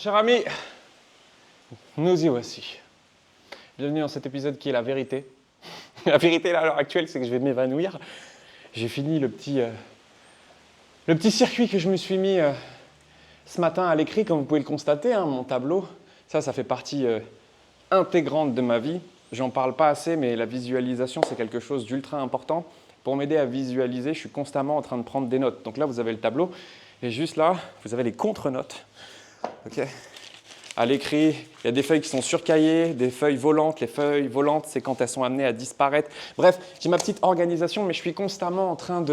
Cher ami, nous y voici. Bienvenue dans cet épisode qui est la vérité. La vérité là, à l'heure actuelle, c'est que je vais m'évanouir. J'ai fini le petit circuit que je me suis mis ce matin à l'écrit, comme vous pouvez le constater, hein, mon tableau. Ça fait partie intégrante de ma vie. J'en parle pas assez, mais la visualisation, c'est quelque chose d'ultra important. Pour m'aider à visualiser, je suis constamment en train de prendre des notes. Donc là, vous avez le tableau, et juste là, vous avez les contre-notes. Okay. À l'écrit, il y a des feuilles qui sont surcaillées, des feuilles volantes. Les feuilles volantes, c'est quand elles sont amenées à disparaître. Bref, j'ai ma petite organisation, mais je suis constamment en train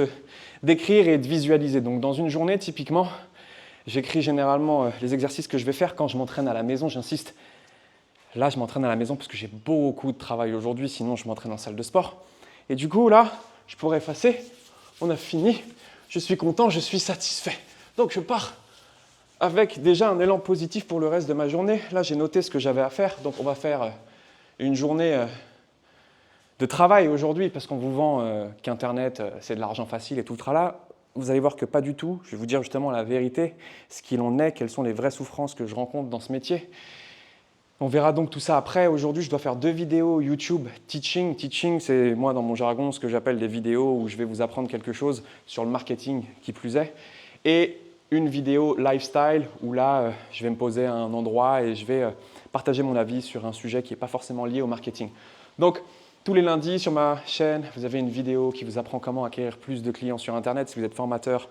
d'écrire et de visualiser. Donc dans une journée, typiquement, j'écris généralement les exercices que je vais faire quand je m'entraîne à la maison. J'insiste, là, je m'entraîne à la maison parce que j'ai beaucoup de travail aujourd'hui, sinon je m'entraîne en salle de sport. Et du coup, là, je pourrais effacer. On a fini. Je suis content, je suis satisfait. Donc je pars avec déjà un élan positif pour le reste de ma journée. Là, j'ai noté ce que j'avais à faire. Donc, on va faire une journée de travail aujourd'hui parce qu'on vous vend qu'Internet, c'est de l'argent facile et tout le tralala. Vous allez voir que pas du tout. Je vais vous dire justement la vérité, ce qu'il en est, quelles sont les vraies souffrances que je rencontre dans ce métier. On verra donc tout ça après. Aujourd'hui, je dois faire 2 vidéos YouTube teaching. Teaching, c'est moi dans mon jargon ce que j'appelle des vidéos où je vais vous apprendre quelque chose sur le marketing qui plus est. Et une vidéo lifestyle où là, je vais me poser à un endroit et je vais partager mon avis sur un sujet qui n'est pas forcément lié au marketing. Donc, tous les lundis sur ma chaîne, vous avez une vidéo qui vous apprend comment acquérir plus de clients sur Internet. Si vous êtes formateur,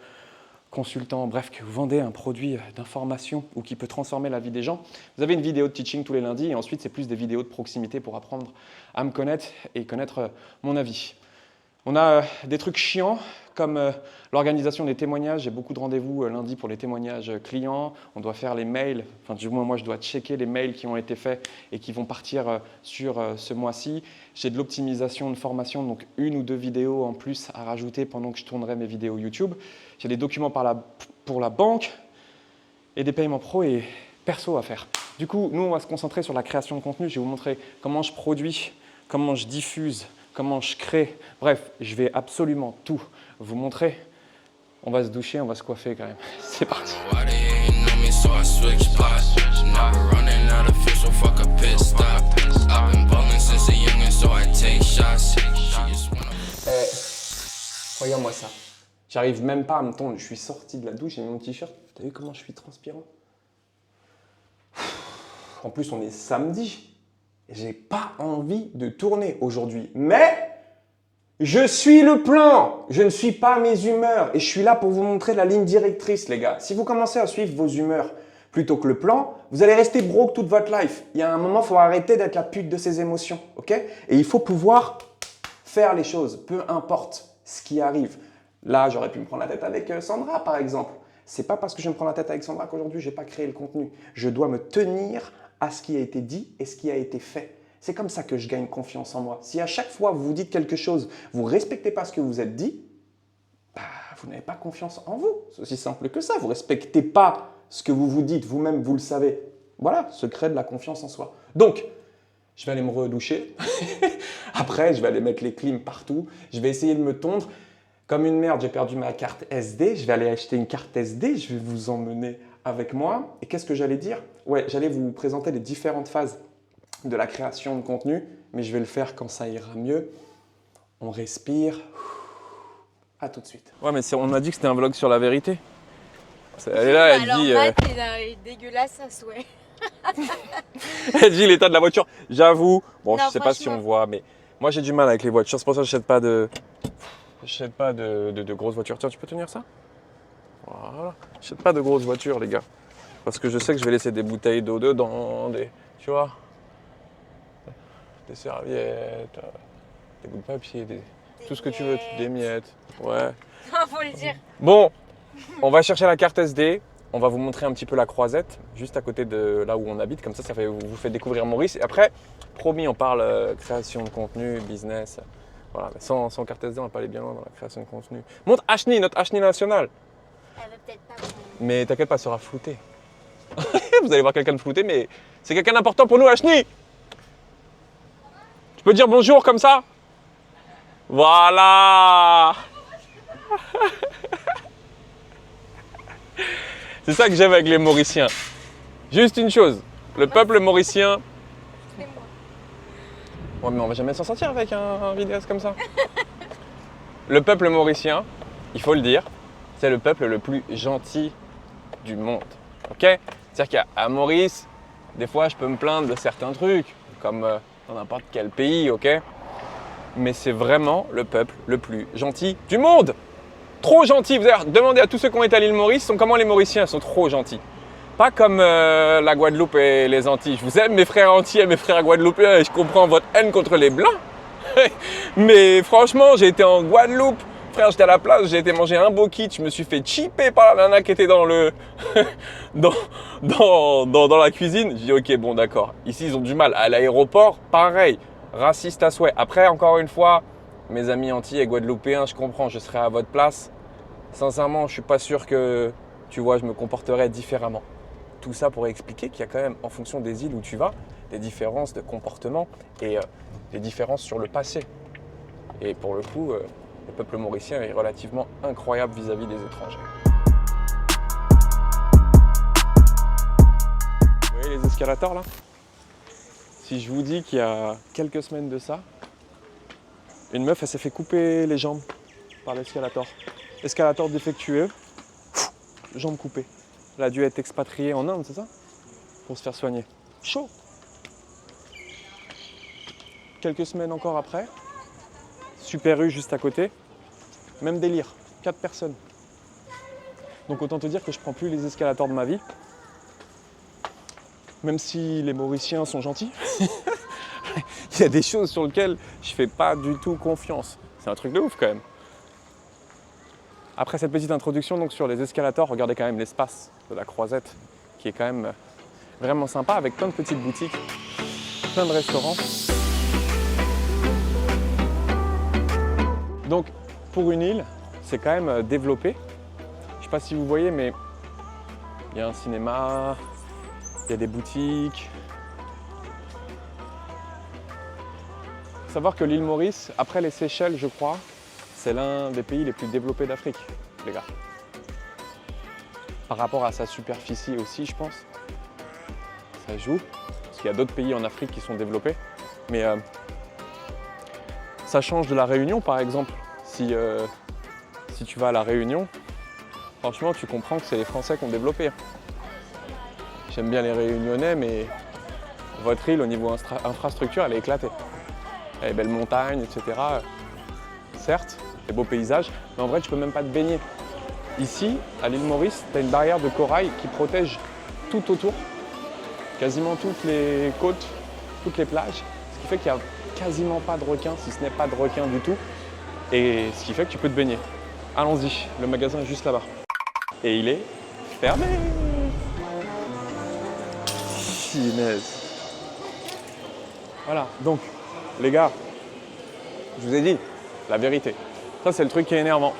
consultant, bref, que vous vendez un produit d'information ou qui peut transformer la vie des gens, vous avez une vidéo de teaching tous les lundis et ensuite, c'est plus des vidéos de proximité pour apprendre à me connaître et connaître mon avis. On a des trucs chiants comme l'organisation des témoignages. J'ai beaucoup de rendez-vous lundi pour les témoignages clients. On doit faire les mails, enfin du moins moi je dois checker les mails qui ont été faits et qui vont partir sur ce mois-ci. J'ai de l'optimisation de formation, donc 1 ou 2 vidéos en plus à rajouter pendant que je tournerai mes vidéos YouTube. J'ai des documents pour la banque et des paiements pro et perso à faire. Du coup, nous on va se concentrer sur la création de contenu. Je vais vous montrer comment je produis, comment je diffuse, comment je crée. Bref, je vais absolument tout vous montrer. On va se doucher, on va se coiffer quand même. C'est parti. Regarde-moi ça. J'arrive même pas à me tondre. Je suis sorti de la douche, j'ai mis mon t-shirt. T'as vu comment je suis transpirant? En plus, on est samedi. J'ai pas envie de tourner aujourd'hui. Mais je suis le plan. Je ne suis pas mes humeurs. Et je suis là pour vous montrer la ligne directrice, les gars. Si vous commencez à suivre vos humeurs plutôt que le plan, vous allez rester broke toute votre life. Il y a un moment, il faut arrêter d'être la pute de ses émotions. Ok? Et il faut pouvoir faire les choses, peu importe ce qui arrive. Là, j'aurais pu me prendre la tête avec Sandra, par exemple. C'est pas parce que je me prends la tête avec Sandra qu'aujourd'hui, je n'ai pas créé le contenu. Je dois me tenir à ce qui a été dit et ce qui a été fait. C'est comme ça que je gagne confiance en moi. Si à chaque fois vous vous dites quelque chose, vous ne respectez pas ce que vous êtes dit, bah, vous n'avez pas confiance en vous. C'est aussi simple que ça. Vous ne respectez pas ce que vous vous dites, vous-même vous le savez. Voilà, secret de la confiance en soi. Donc, je vais aller me redoucher. Après, je vais aller mettre les clims partout. Je vais essayer de me tondre. Comme une merde, j'ai perdu ma carte SD. Je vais aller acheter une carte SD. Je vais vous emmener avec moi. Et qu'est-ce que j'allais dire? Ouais, j'allais vous présenter les différentes phases de la création de contenu, mais je vais le faire quand ça ira mieux. On respire. À tout de suite. Ouais, mais on a dit que c'était un vlog sur la vérité. Elle est là, elle alors, dit. Matt, il est dégueulasse à souhait. Elle dit l'état de la voiture. J'avoue, bon, Non, je sais pas si on voit, mais moi j'ai du mal avec les voitures. C'est pour ça que je n'achète pas de grosses voitures. Tiens, tu peux tenir ça? Voilà. Je n'achète pas de grosses voitures, les gars. Parce que je sais que je vais laisser des bouteilles d'eau dedans, tu vois, des serviettes, des bouts de papier, tout ce que tu veux, des miettes. Ouais. Faut le dire. Bon, on va chercher la carte SD. On va vous montrer un petit peu la croisette, juste à côté de là où on habite. Comme ça, vous fait découvrir Maurice. Et après, promis, on parle création de contenu, business. Voilà, mais sans carte SD, on va pas aller bien loin dans la création de contenu. Montre Ashni, notre Ashni national. Elle veut peut-être pas. Mais t'inquiète pas, elle sera floutée. Vous allez voir quelqu'un de flouté, mais c'est quelqu'un d'important pour nous, Ashni. Tu peux dire bonjour comme ça? Voilà. C'est ça que j'aime avec les Mauriciens. Juste une chose, le peuple mauricien... C'est moi. Ouais, mais on va jamais s'en sortir avec un vidéaste comme ça. Le peuple mauricien, il faut le dire, c'est le peuple le plus gentil du monde. Ok? C'est-à-dire qu'à Maurice, des fois, je peux me plaindre de certains trucs, comme dans n'importe quel pays, ok? Mais c'est vraiment le peuple le plus gentil du monde. Trop gentil. Vous allez demander à tous ceux qui ont été à l'île Maurice, sont comment les Mauriciens, ils sont trop gentils. Pas comme la Guadeloupe et les Antilles. Je vous aime mes frères antillais, mes frères guadeloupéens, et je comprends votre haine contre les Blancs. Mais franchement, j'ai été en Guadeloupe. Frère, j'étais à la plage, j'ai été manger un bokit, je me suis fait chipper par la nana qui était dans le dans la cuisine. J'ai dit ok, bon d'accord. Ici, ils ont du mal. À l'aéroport, pareil, raciste à souhait. Après, encore une fois, mes amis antillais et guadeloupéens, je comprends, je serais à votre place. Sincèrement, je suis pas sûr que, tu vois, je me comporterais différemment. Tout ça pour expliquer qu'il y a quand même, en fonction des îles où tu vas, des différences de comportement et des différences sur le passé. Et pour le coup, le peuple mauricien est relativement incroyable vis-à-vis des étrangers. Vous voyez les escalators là? Si je vous dis qu'il y a quelques semaines de ça, une meuf elle s'est fait couper les jambes par l'escalator. Escalator défectueux, jambes coupées. Elle a dû être expatriée en Inde, c'est ça? Pour se faire soigner. Chaud! Quelques semaines encore après, Super U juste à côté, même délire, 4 personnes. Donc autant te dire que je prends plus les escalators de ma vie, même si les Mauriciens sont gentils. Il y a des choses sur lesquelles je fais pas du tout confiance. C'est un truc de ouf quand même. Après cette petite introduction donc sur les escalators, regardez quand même l'espace de la Croisette, qui est quand même vraiment sympa, avec plein de petites boutiques, plein de restaurants. Donc pour une île, c'est quand même développé. Je ne sais pas si vous voyez, mais il y a un cinéma, il y a des boutiques. Il faut savoir que l'île Maurice, après les Seychelles, je crois, c'est l'un des pays les plus développés d'Afrique, les gars. Par rapport à sa superficie aussi, je pense. Ça joue. Parce qu'il y a d'autres pays en Afrique qui sont développés. Mais ça change de la Réunion, par exemple. Si tu vas à la Réunion, franchement, tu comprends que c'est les Français qui ont développé. J'aime bien les Réunionnais, mais votre île, au niveau infrastructure, elle est éclatée. Il y a des belles montagnes, etc. Certes, des beaux paysages, mais en vrai, tu peux même pas te baigner. Ici, à l'île Maurice, tu as une barrière de corail qui protège tout autour, quasiment toutes les côtes, toutes les plages, ce qui fait qu'il n'y a quasiment pas de requins, si ce n'est pas de requins du tout, et ce qui fait que tu peux te baigner. Allons-y, le magasin est juste là-bas. Et il est fermé. Finesse. Voilà, donc, les gars, je vous ai dit, la vérité. Ça, c'est le truc qui est énervant.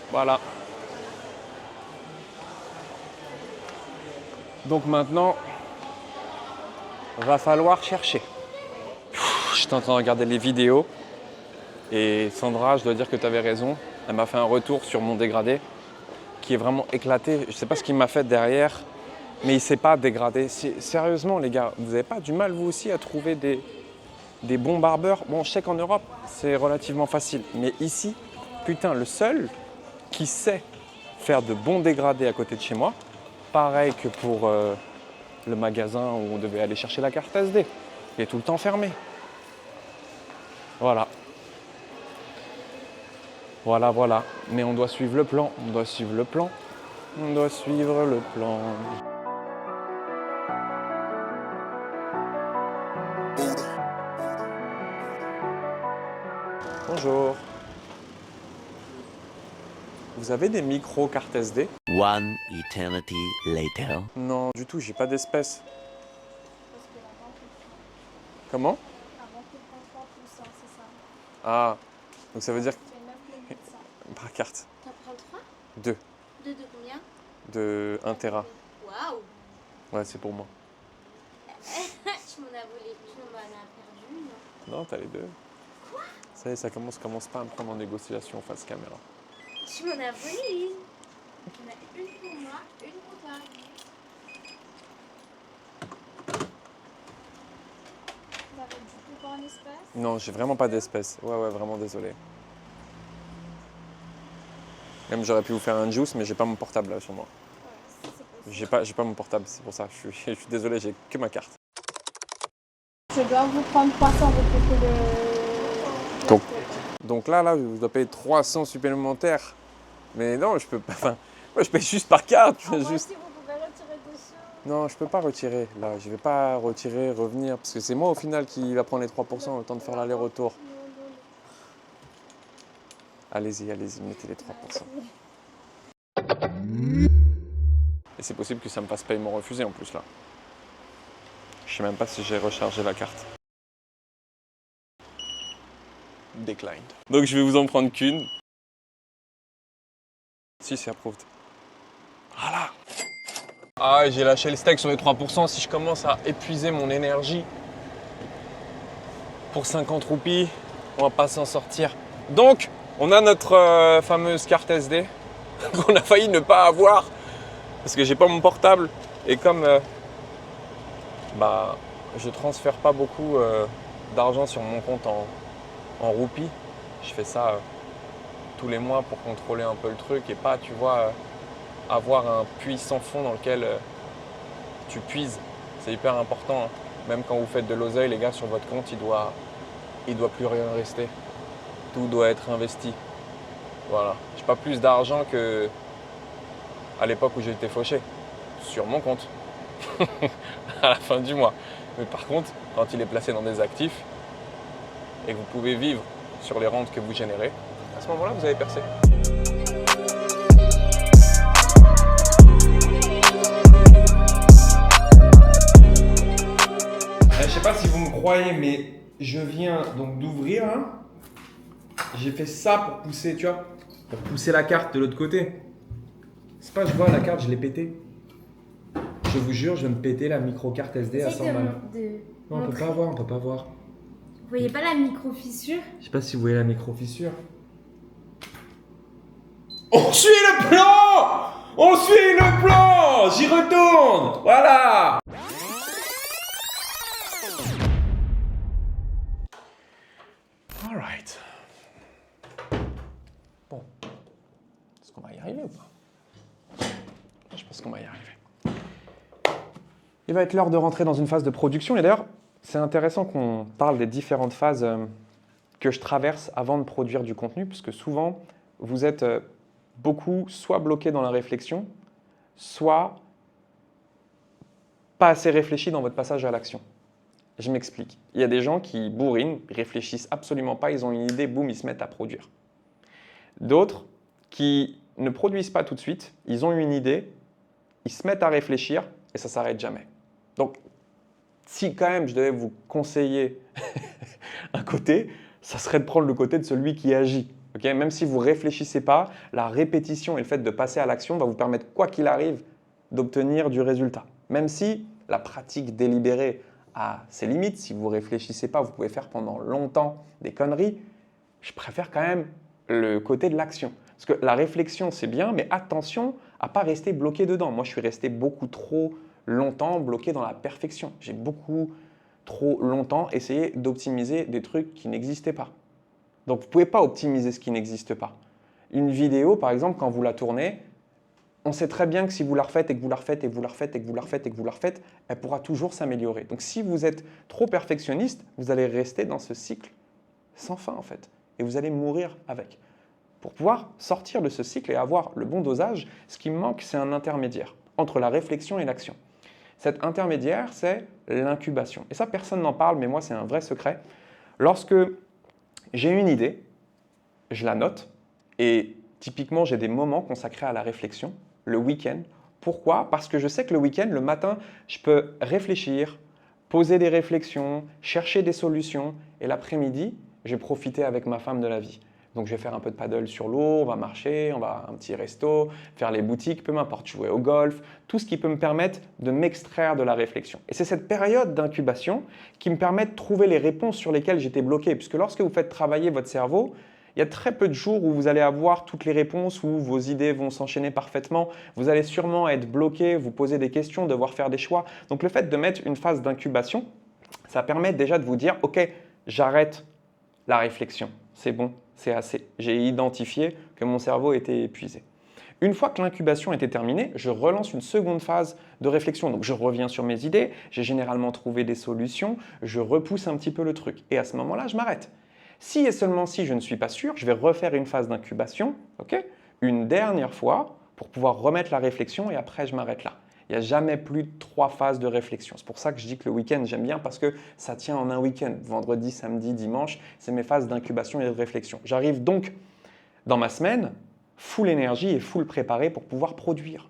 Voilà. Donc maintenant, va falloir chercher. J'étais en train de regarder les vidéos et Sandra, je dois dire que tu avais raison. Elle m'a fait un retour sur mon dégradé qui est vraiment éclaté. Je ne sais pas ce qu'il m'a fait derrière, mais il ne s'est pas dégradé. Sérieusement, les gars, vous n'avez pas du mal, vous aussi, à trouver des bons barbeurs? Bon, je sais qu'en Europe, c'est relativement facile. Mais ici, putain, le seul qui sait faire de bons dégradés à côté de chez moi, pareil que pour le magasin où on devait aller chercher la carte SD. Il est tout le temps fermé. Voilà. Voilà, voilà. Mais on doit suivre le plan. On doit suivre le plan. On doit suivre le plan. Bonjour. Vous avez des micros cartes SD? One eternity later. Non, du tout, j'ai pas d'espèces. Comment? Avant que le transport tout ça, c'est ça. Ah, donc ça veut dire C'est même plus de ça. par carte. T'en prends 3? 2 2 de combien? de 1 Tera. Waouh! Ouais, c'est pour moi. Tu m'en as volé, tu m'en as perdu une. Non, t'as les deux. Quoi? Ça y est, ça commence pas à me prendre en négociation face caméra. Tu m'en as volé une. Il y en a une pour moi, une pour toi. T'avais du coup pas en espace? Non, j'ai vraiment pas d'espèce. Ouais, vraiment désolé. Même j'aurais pu vous faire un juice, mais j'ai pas mon portable là sur moi. Ouais, c'est possible. J'ai pas mon portable, c'est pour ça. Je suis désolé, j'ai que ma carte. Je dois vous prendre 300 euros pour que le... Donc, donc là, je dois payer 300 supplémentaires. Mais non, je peux pas. Enfin, moi, je paye juste par carte. Ah, moi Juste... aussi, vous pouvez retirer dessus. Non, je peux pas retirer. Là, je vais pas retirer, revenir. Parce que c'est moi au final qui va prendre les 3%, le temps de faire l'aller-retour. Non. Allez-y, mettez les 3%. Et c'est possible que ça me fasse paiement refusé en plus là. Je sais même pas si j'ai rechargé la carte. Declined. Donc je vais vous en prendre qu'une. Si, c'est approved. Voilà. Ah ouais, j'ai lâché le steak sur les 3%. Si je commence à épuiser mon énergie pour 50 roupies, on va pas s'en sortir. Donc, on a notre fameuse carte SD qu'on a failli ne pas avoir parce que j'ai pas mon portable. Et comme je transfère pas beaucoup d'argent sur mon compte en roupies, je fais ça tous les mois pour contrôler un peu le truc et pas, tu vois, avoir un puits sans fond dans lequel tu puises. C'est hyper important, hein. Même quand vous faites de l'oseille, les gars, sur votre compte, il doit plus rien rester. Tout doit être investi. Voilà. J'ai pas plus d'argent que à l'époque où j'ai été fauché sur mon compte à la fin du mois. Mais par contre, quand il est placé dans des actifs et que vous pouvez vivre sur les rentes que vous générez, à ce moment-là, vous avez percé. Je sais pas si vous me croyez, mais je viens donc d'ouvrir. Hein. J'ai fait ça pour pousser, tu vois, pour pousser la carte de l'autre côté. C'est pas, je vois la carte, je l'ai pétée. Je vous jure, je viens de péter la micro-carte SD à 100 balles. Non, on peut pas voir. Vous voyez pas la micro-fissure? Je sais pas si vous voyez la micro-fissure. On suit le plan! On suit le plan! J'y retourne! Voilà! Alright. Bon. Est-ce qu'on va y arriver ou pas? Je pense qu'on va y arriver. Il va être l'heure de rentrer dans une phase de production. Et d'ailleurs, c'est intéressant qu'on parle des différentes phases que je traverse avant de produire du contenu, parce que souvent, vous êtes beaucoup soit bloqué dans la réflexion, soit pas assez réfléchi dans votre passage à l'action. Je m'explique. Il y a des gens qui bourrinent, ils réfléchissent absolument pas, ils ont une idée, boum, ils se mettent à produire. D'autres qui ne produisent pas tout de suite, ils ont une idée, ils se mettent à réfléchir et ça ne s'arrête jamais. Donc, si quand même je devais vous conseiller un côté, ça serait de prendre le côté de celui qui agit. Okay? Même si vous ne réfléchissez pas, la répétition et le fait de passer à l'action va vous permettre, quoi qu'il arrive, d'obtenir du résultat. Même si la pratique délibérée a ses limites, si vous ne réfléchissez pas, vous pouvez faire pendant longtemps des conneries, je préfère quand même le côté de l'action. Parce que la réflexion, c'est bien, mais attention à ne pas rester bloqué dedans. Moi, je suis resté beaucoup trop longtemps bloqué dans la perfection. J'ai beaucoup trop longtemps essayé d'optimiser des trucs qui n'existaient pas. Donc, vous ne pouvez pas optimiser ce qui n'existe pas. Une vidéo, par exemple, quand vous la tournez, on sait très bien que si vous la refaites et que vous la refaites et que vous la refaites et que vous la refaites et que vous la refaites, elle pourra toujours s'améliorer. Donc, si vous êtes trop perfectionniste, vous allez rester dans ce cycle sans fin, en fait. Et vous allez mourir avec. Pour pouvoir sortir de ce cycle et avoir le bon dosage, ce qui me manque, c'est un intermédiaire entre la réflexion et l'action. Cet intermédiaire, c'est l'incubation. Et ça, personne n'en parle, mais moi, c'est un vrai secret. Lorsque j'ai une idée, je la note et typiquement, j'ai des moments consacrés à la réflexion, le week-end. Pourquoi? Parce que je sais que le week-end, le matin, je peux réfléchir, poser des réflexions, chercher des solutions et l'après-midi, je vais profiter avec ma femme de la vie. Donc, je vais faire un peu de paddle sur l'eau, on va marcher, on va à un petit resto, faire les boutiques, peu m'importe, jouer au golf, tout ce qui peut me permettre de m'extraire de la réflexion. Et c'est cette période d'incubation qui me permet de trouver les réponses sur lesquelles j'étais bloqué. Puisque lorsque vous faites travailler votre cerveau, il y a très peu de jours où vous allez avoir toutes les réponses, où vos idées vont s'enchaîner parfaitement. Vous allez sûrement être bloqué, vous poser des questions, devoir faire des choix. Donc, le fait de mettre une phase d'incubation, Ça permet déjà de vous dire, ok, j'arrête la réflexion, c'est bon, c'est assez. J'ai identifié que mon cerveau était épuisé. Une fois que l'incubation était terminée, je relance une seconde phase de réflexion. Donc je reviens sur mes idées, j'ai généralement trouvé des solutions, je repousse un petit peu le truc. Et à ce moment-là, je m'arrête. Si et seulement si je ne suis pas sûr, je vais refaire une phase d'incubation, une dernière fois, pour pouvoir remettre la réflexion et après je m'arrête là. Il n'y a jamais plus de 3 phases de réflexion. C'est pour ça que je dis que le week-end, j'aime bien parce que ça tient en un week-end. Vendredi, samedi, dimanche, c'est mes phases d'incubation et de réflexion. J'arrive donc dans ma semaine full énergie et full préparé pour pouvoir produire.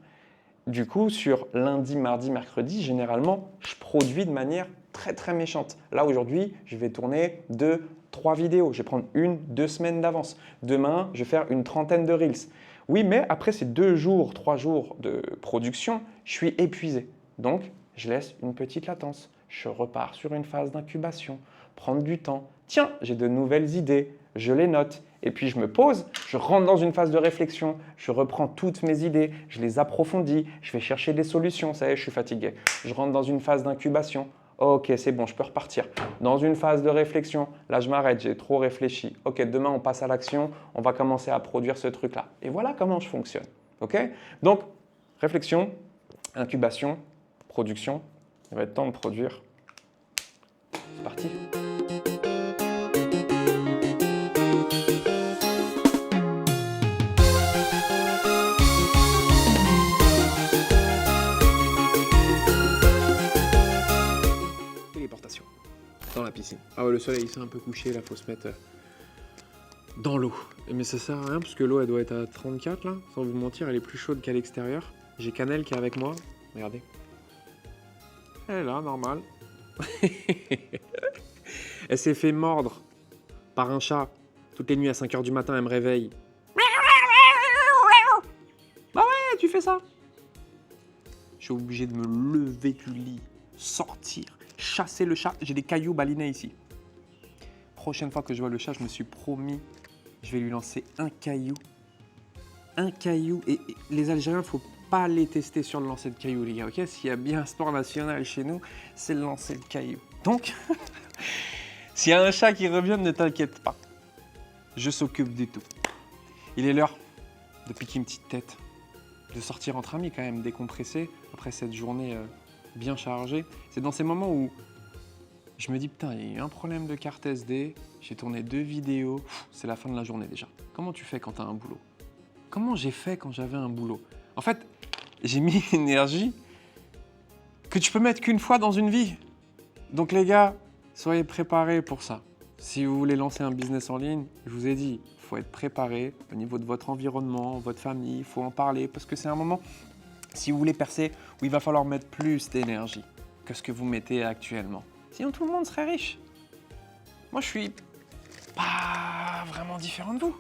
Du coup, sur lundi, mardi, mercredi, généralement, je produis de manière très très méchante. Là, aujourd'hui, je vais tourner 2-3 vidéos. Je vais prendre 1-2 semaines d'avance. Demain, je vais faire une trentaine de Reels. Oui, mais après ces 2 jours, 3 jours de production, je suis épuisé. Donc, je laisse une petite latence. Je repars sur une phase d'incubation, prendre du temps. Tiens, j'ai de nouvelles idées, je les note. Et puis je me pose, je rentre dans une phase de réflexion, je reprends toutes mes idées, je les approfondis, je vais chercher des solutions. Ça y est, je suis fatigué. Je rentre dans une phase d'incubation. Ok, c'est bon, je peux repartir. Dans une phase de réflexion, là je m'arrête, j'ai trop réfléchi. Ok, demain on passe à l'action, on va commencer à produire ce truc-là. Et voilà comment je fonctionne. Ok? Donc, réflexion, incubation, production. Il va être temps de produire. C'est parti. Téléportation dans la piscine. Ah ouais, le soleil il s'est un peu couché, là faut se mettre dans l'eau. Mais ça sert à rien parce que l'eau elle doit être à 34 là, sans vous mentir, elle est plus chaude qu'à l'extérieur. J'ai Cannelle qui est avec moi, regardez. Elle est là, normal. Elle s'est fait mordre par un chat. Toutes les nuits à 5h du matin, elle me réveille. Bah ouais, tu fais ça. Je suis obligé de me lever du lit, sortir, chasser le chat. J'ai des cailloux balinés ici. Prochaine fois que je vois le chat, je me suis promis, je vais lui lancer un caillou. Un caillou. Et les Algériens, faut pas les tester sur le lancer de cailloux, les gars, ok? S'il y a bien un sport national chez nous, c'est le lancer de cailloux. Donc, s'il y a un chat qui revient, ne t'inquiète pas. Je s'occupe de tout. Il est l'heure de piquer une petite tête, de sortir entre amis quand même, décompresser après cette journée bien chargée. C'est dans ces moments où je me dis, putain, il y a eu un problème de carte SD, j'ai tourné 2 vidéos, c'est la fin de la journée déjà. Comment tu fais quand tu as un boulot? Comment j'ai fait quand j'avais un boulot? En fait, j'ai mis une énergie que tu peux mettre qu'une fois dans une vie. Donc les gars, soyez préparés pour ça. Si vous voulez lancer un business en ligne, je vous ai dit, il faut être préparé au niveau de votre environnement, votre famille, il faut en parler parce que c'est un moment, si vous voulez percer, où il va falloir mettre plus d'énergie que ce que vous mettez actuellement. Sinon, tout le monde serait riche. Moi, je suis pas vraiment différent de vous.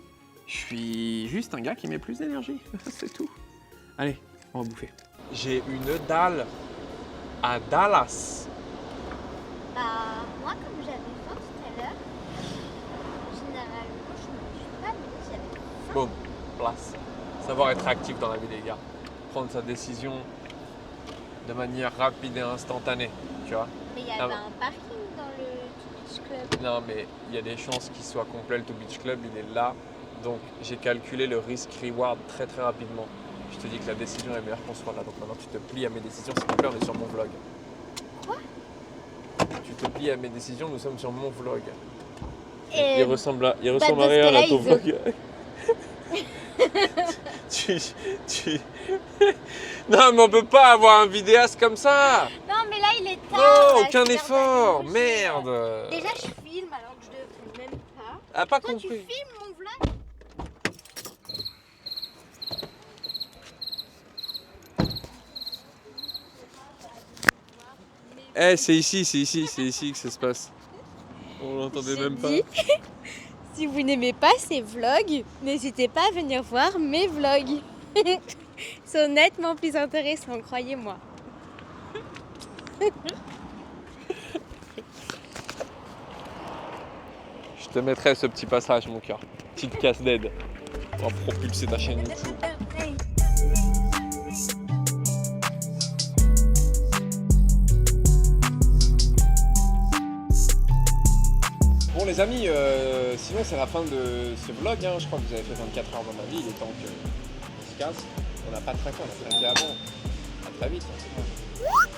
Je suis juste un gars qui met plus d'énergie, c'est tout. Allez, on va bouffer. J'ai une dalle à Dallas. Bah, moi, comme j'avais faim tout à l'heure, généralement, je ne mange pas, mais j'avais faim. Boum, place. Savoir être actif dans la vie, les gars. Prendre sa décision de manière rapide et instantanée, tu vois. Mais il y avait un parking dans le Beach Club. Non, mais il y a des chances qu'il soit complet, le To Beach Club, il est là. Donc, j'ai calculé le risk-reward très très rapidement. Je te dis que la décision est meilleure qu'on soit là. Donc maintenant, tu te plies à mes décisions. S'il te plaît, on est sur mon vlog. Quoi? Tu te plies à mes décisions, nous sommes sur mon vlog. Et Il ressemble à dans ce rien cas-là, à ton ils vlog. Non, mais on peut pas avoir un vidéaste comme ça. Non, mais là, il est tard. Non, là, aucun c'est l'heure effort. d'aller manger. Merde. Déjà, je filme alors que je devrais même pas. Ah, pas Toi, tu compris. filmes mon vlog? Eh, c'est ici que ça se passe. On l'entendait J'ai même pas. dit, si vous n'aimez pas ces vlogs, n'hésitez pas à venir voir mes vlogs. Ils sont nettement plus intéressants, croyez-moi. Je te mettrai ce petit passage, mon cœur. Petite casse d'aide. On va propulser ta chaîne YouTube. les amis, sinon c'est la fin de ce vlog. Hein. Je crois que vous avez fait 24 heures dans ma vie. Il est temps qu'on se casse. On n'a pas traqué, on a traqué avant. À très vite. Hein, c'est bon.